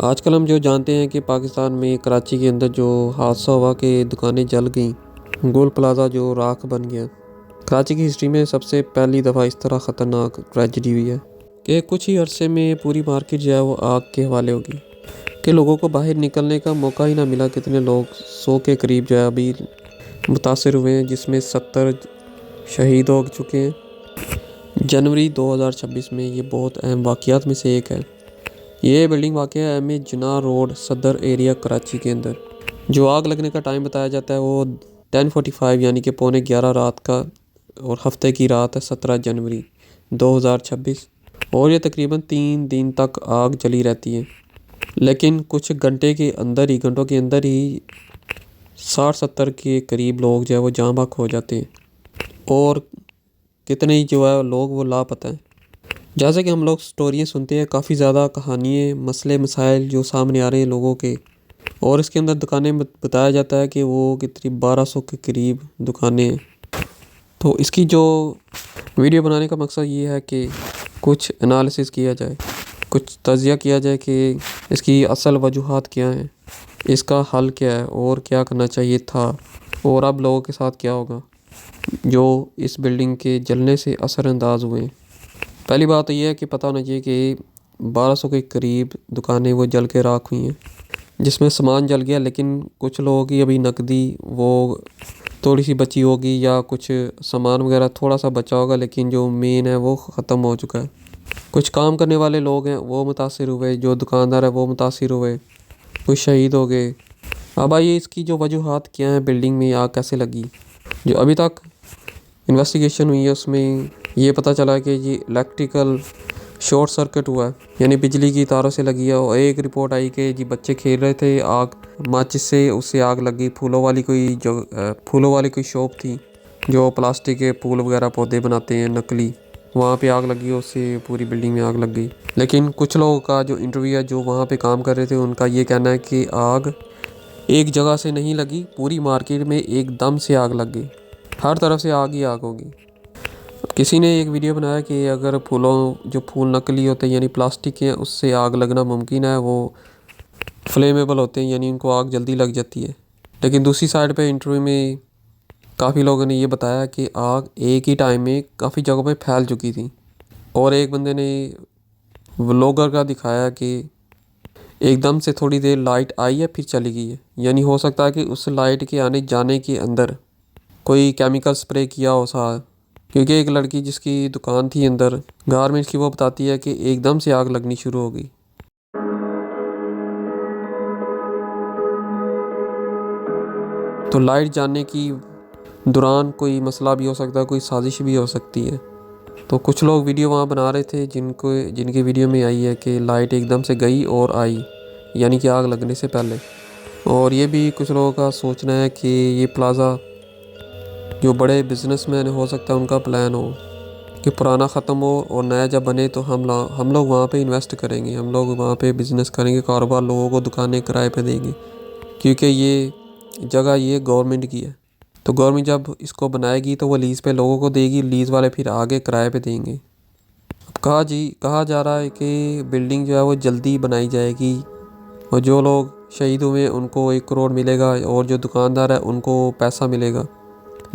आजकल हम जो जानते हैं कि पाकिस्तान में कराची के अंदर जो हादसा हुआ कि दुकानें जल गईं, गोल प्लाज़ा जो राख बन गया। कराची की हिस्ट्री में सबसे पहली दफ़ा इस तरह ख़तरनाक ट्रेजेडी हुई है कि कुछ ही अरसे में पूरी मार्केट जो है वो आग के हवाले होगी, कि लोगों को बाहर निकलने का मौका ही ना मिला। कितने लोग 100 के करीब जो है अभी मुतासर हुए हैं, जिसमें 70 शहीद हो चुके हैं। जनवरी 2026 में ये बहुत अहम वाक़यात में से एक है। ये बिल्डिंग वाक़या है एम जिना रोड सदर एरिया कराची के अंदर। जो आग लगने का टाइम बताया जाता है वो 10:45 यानी कि पौने 11 रात का, और हफ्ते की रात है 17 जनवरी 2026। और ये तकरीबन 3 दिन तक आग जली रहती है, लेकिन कुछ घंटों के अंदर ही 60-70 के करीब लोग जो है वो जाँ बहक हो जाते हैं, और कितने ही जो है लोग वो लापता हैं। जैसे कि हम लोग स्टोरियाँ सुनते हैं, काफ़ी ज़्यादा कहानियाँ, मसले मसाइल जो सामने आ रहे हैं लोगों के। और इसके अंदर दुकानें बताया जाता है कि वो कितनी 1200 के करीब दुकानें हैं। तो इसकी जो वीडियो बनाने का मकसद ये है कि कुछ एनालिसिस किया जाए, कुछ तज्ज़िया किया जाए कि इसकी असल वजूहात क्या हैं, इसका हल क्या है और क्या करना चाहिए था, और अब लोगों के साथ क्या होगा जो इस बिल्डिंग के जलने से असरअंदाज हुए हैं। पहली बात तो ये है कि पता होना चाहिए कि 1200 के करीब दुकानें वो जल के राख हुई हैं, जिसमें सामान जल गया, लेकिन कुछ लोगों की अभी नकदी वो थोड़ी सी बची होगी, या कुछ सामान वगैरह थोड़ा सा बचा होगा, लेकिन जो मेन है वो ख़त्म हो चुका है। कुछ काम करने वाले लोग हैं वो मुतासिर हुए, जो दुकानदार है वो मुतासिर हुए, कुछ शहीद हो गए। अब आइए इसकी जो वजूहात क्या हैं, बिल्डिंग में आग कैसे लगी। जो अभी तक इन्वेस्टिगेशन हुई है उसमें ये पता चला कि ये इलेक्ट्रिकल शॉर्ट सर्किट हुआ है, यानी बिजली की तारों से लगी है। और एक रिपोर्ट आई कि जी बच्चे खेल रहे थे, आग माचिस से उससे आग लगी। फूलों वाली कोई शॉप थी जो प्लास्टिक के फूल वगैरह पौधे बनाते हैं नकली, वहाँ पे आग लगी, उससे पूरी बिल्डिंग में आग लग गई। लेकिन कुछ लोगों का जो इंटरव्यू है, जो वहाँ पे काम कर रहे थे, उनका ये कहना है कि आग एक जगह से नहीं लगी, पूरी मार्केट में एकदम से आग लग गई, हर तरफ से आग ही आग होगी। किसी ने एक वीडियो बनाया कि अगर जो फूल नकली होते हैं यानी प्लास्टिक के, उससे आग लगना मुमकिन है, वो फ्लेमेबल होते हैं, यानी उनको आग जल्दी लग जाती है। लेकिन दूसरी साइड पे इंटरव्यू में काफ़ी लोगों ने ये बताया कि आग एक ही टाइम में काफ़ी जगहों पे फैल चुकी थी। और एक बंदे ने व्लॉगर का दिखाया कि एकदम से थोड़ी देर लाइट आई है फिर चली गई है, यानी हो सकता है कि उस लाइट के आने जाने के अंदर कोई केमिकल स्प्रे किया हो सा। क्योंकि एक लड़की जिसकी दुकान थी अंदर गारमेंट्स की, वो बताती है कि एकदम से आग लगनी शुरू हो गई। तो लाइट जाने की दौरान कोई मसला भी हो सकता है, कोई साजिश भी हो सकती है। तो कुछ लोग वीडियो वहाँ बना रहे थे जिनके वीडियो में आई है कि लाइट एकदम से गई और आई, यानी कि आग लगने से पहले। और ये भी कुछ लोगों का सोचना है कि ये प्लाज़ा जो बड़े बिजनेसमैन हो सकता है उनका प्लान हो कि पुराना ख़त्म हो और नया जब बने तो हम लोग वहाँ पे इन्वेस्ट करेंगे, हम लोग वहाँ पे बिज़नेस करेंगे, कारोबार, लोगों को दुकानें किराए पे देंगे, क्योंकि ये जगह ये गवर्नमेंट की है। तो गवर्नमेंट जब इसको बनाएगी तो वो लीज़ पे लोगों को देगी, लीज़ वाले फिर आगे किराए पे देंगे। अब कहा जा रहा है कि बिल्डिंग जो है वो जल्दी बनाई जाएगी, और जो लोग शहीद हुए उनको 1 करोड़ मिलेगा, और जो दुकानदार है उनको पैसा मिलेगा।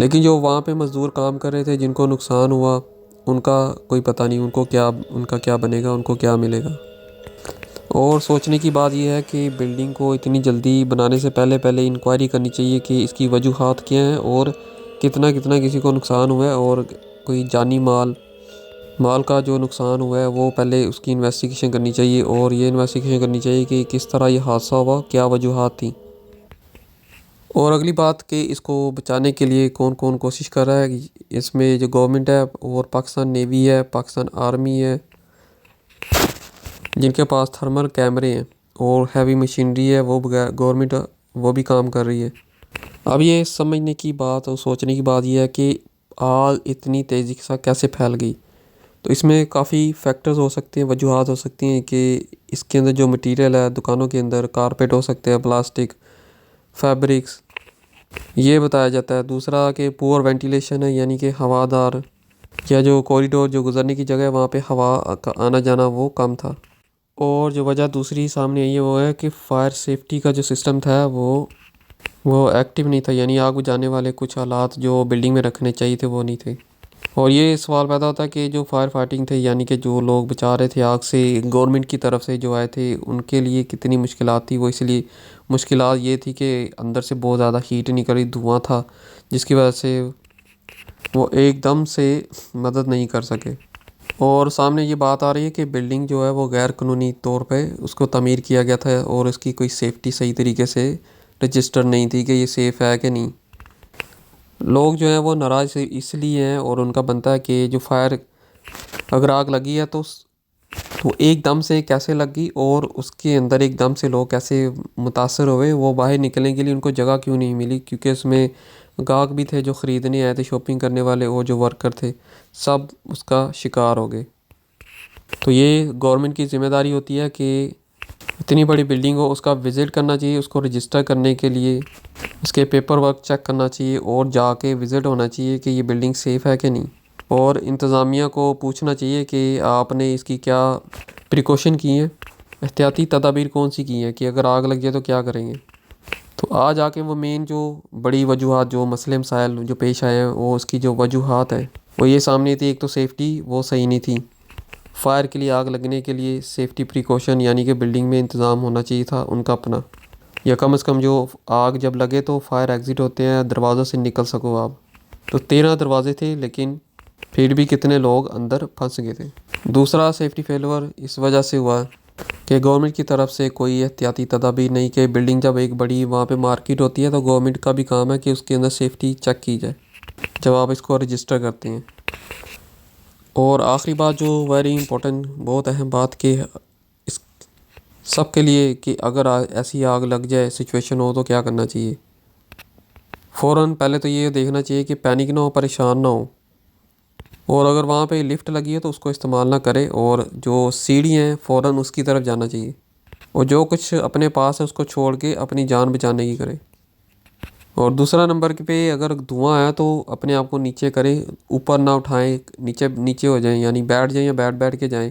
लेकिन जो वहाँ पे मज़दूर काम कर रहे थे, जिनको नुकसान हुआ, उनका कोई पता नहीं, उनका क्या बनेगा, उनको क्या मिलेगा। और सोचने की बात यह है कि बिल्डिंग को इतनी जल्दी बनाने से पहले इंक्वायरी करनी चाहिए कि इसकी वजूहात क्या हैं, और कितना कितना किसी को नुकसान हुआ है, और कोई जानी माल का जो नुकसान हुआ है वो पहले उसकी इन्वेस्टिगेशन करनी चाहिए। और ये इन्वेस्टिगेशन करनी चाहिए कि किस तरह ये हादसा हुआ, क्या वजूहात थी। और अगली बात कि इसको बचाने के लिए कौन कौन कोशिश कर रहा है। इसमें जो गवर्नमेंट है और पाकिस्तान नेवी है, पाकिस्तान आर्मी है, जिनके पास थर्मल कैमरे हैं और हैवी मशीनरी है, वो गवर्नमेंट वो भी काम कर रही है। अब ये समझने की बात और सोचने की बात यह है कि आग इतनी तेज़ी के साथ कैसे फैल गई। तो इसमें काफ़ी फैक्टर्स हो सकते हैं, वजूहात हो सकती हैं कि इसके अंदर जो मटेरियल है, दुकानों के अंदर कारपेट हो सकते हैं, प्लास्टिक, फैब्रिक्स, ये बताया जाता है। दूसरा कि पुअर वेंटिलेशन है, यानी कि हवादार या जो कॉरिडोर जो गुजरने की जगह है वहाँ पे हवा का आना जाना वो कम था। और जो वजह दूसरी सामने आई है वो है कि फायर सेफ्टी का जो सिस्टम था वो एक्टिव नहीं था, यानी आग बुझाने वाले कुछ आलात जो बिल्डिंग में रखने चाहिए थे वो नहीं थे। और ये सवाल पैदा होता है कि जो फायर फाइटिंग थे, यानी कि जो लोग बचा रहे थे आग से, गवर्नमेंट की तरफ से जो आए थे, उनके लिए कितनी मुश्किलात थी। वो इसलिए मुश्किलात ये थी कि अंदर से बहुत ज़्यादा हीट निकल रही, धुआं था, जिसकी वजह से वो एकदम से मदद नहीं कर सके। और सामने ये बात आ रही है कि बिल्डिंग जो है वो गैर कानूनी तौर पे उसको तमीर किया गया था और इसकी कोई सेफ्टी सही तरीके से रजिस्टर नहीं थी कि ये सेफ़ है कि नहीं। लोग जो हैं वो नाराज़ इसलिए हैं और उनका बनता है कि जो फायर, अगर आग लगी है तो एकदम से कैसे लगी और उसके अंदर एकदम से लोग कैसे मुतासर हुए, वो बाहर निकलने के लिए उनको जगह क्यों नहीं मिली, क्योंकि उसमें गाहक भी थे जो ख़रीदने आए थे, शॉपिंग करने वाले, और जो वर्कर थे सब उसका शिकार हो गए। तो ये गवर्नमेंट की ज़िम्मेदारी होती है कि इतनी बड़ी बिल्डिंग हो उसका विज़िट करना चाहिए, उसको रजिस्टर करने के लिए उसके पेपर वर्क चेक करना चाहिए और जाके विज़िट होना चाहिए कि ये बिल्डिंग सेफ़ है कि नहीं। और इंतज़ामिया को पूछना चाहिए कि आपने इसकी क्या प्रिकॉशन की हैं, एहतियाती तदाबीर कौन सी की हैं कि अगर आग लग जाए तो क्या करेंगे। तो आज आके वो मेन जो बड़ी वजूहात, जो मसले मसाइल जो पेश आए हैं, वो उसकी जो वजूहात है वो ये सामने थी। एक तो सेफ्टी वो सही नहीं थी, फायर के लिए, आग लगने के लिए सेफ्टी प्रिकॉशन यानी कि बिल्डिंग में इंतज़ाम होना चाहिए था उनका अपना, या कम से कम जो आग जब लगे तो फायर एग्ज़िट होते हैं, दरवाज़ों से निकल सको आप। तो 13 दरवाजे थे, लेकिन फिर भी कितने लोग अंदर फंस गए थे। दूसरा सेफ्टी फेलियर इस वजह से हुआ कि गवर्नमेंट की तरफ से कोई एहतियाती तदाबीर नहीं, कि बिल्डिंग जब एक बड़ी वहाँ पे मार्केट होती है तो गवर्नमेंट का भी काम है कि उसके अंदर सेफ्टी चेक की जाए जब आप इसको रजिस्टर करते हैं। और आखिरी बात जो वेरी इंपॉर्टेंट, बहुत अहम बात, कि इस सब के लिए कि अगर ऐसी आग लग जाए, सिचुएशन हो, तो क्या करना चाहिए। फ़ौरन पहले तो ये देखना चाहिए कि पैनिक ना हो, परेशान ना हो, और अगर वहाँ पे लिफ्ट लगी है तो उसको इस्तेमाल ना करें, और जो सीढ़ी हैं फ़ौरन उसकी तरफ जाना चाहिए, और जो कुछ अपने पास है उसको छोड़ के अपनी जान बचाने की करें। और दूसरा नंबर पे अगर धुआं है तो अपने आप को नीचे करें, ऊपर ना उठाएं, नीचे नीचे हो जाएं, यानी बैठ जाएं या बैठ बैठ के जाएं।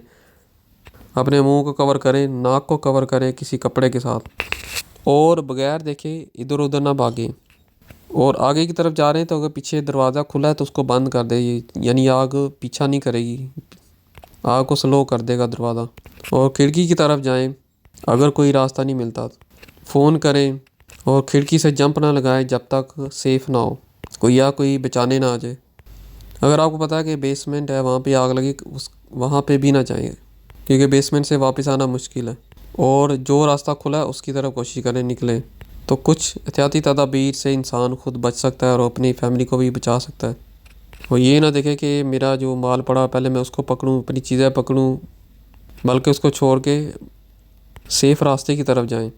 अपने मुंह को कवर करें, नाक को कवर करें किसी कपड़े के साथ, और बगैर देखे इधर उधर ना भागें। और आगे की तरफ जा रहे हैं तो अगर पीछे दरवाज़ा खुला है तो उसको बंद कर दें, यानी आग पीछा नहीं करेगी, आग को स्लो कर देगा दरवाज़ा। और खिड़की की तरफ जाएं, अगर कोई रास्ता नहीं मिलता तो फ़ोन करें, और खिड़की से जंप ना लगाएं जब तक सेफ़ ना हो कोई बचाने ना आ जाए। अगर आपको पता है कि बेसमेंट है, वहाँ पे आग लगी, उस वहाँ पे भी ना जाएं, क्योंकि बेसमेंट से वापस आना मुश्किल है। और जो रास्ता खुला है उसकी तरफ कोशिश करें निकलें। तो कुछ एहतियाती तदाबीर से इंसान खुद बच सकता है और अपनी फैमिली को भी बचा सकता है। और ये ना देखे कि मेरा जो माल पड़ा पहले मैं उसको पकड़ूं, अपनी चीज़ें पकड़ूं, बल्कि उसको छोड़ के सेफ़ रास्ते की तरफ जाएं।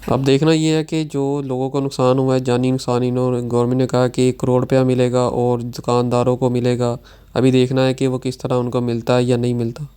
अब देखना ये है कि जो लोगों को नुकसान हुआ है, जानी नुकसान, इन्होंने, गवर्नमेंट ने कहा कि 1 करोड़ रुपया मिलेगा और दुकानदारों को मिलेगा। अभी देखना है कि वो किस तरह उनको मिलता है या नहीं मिलता।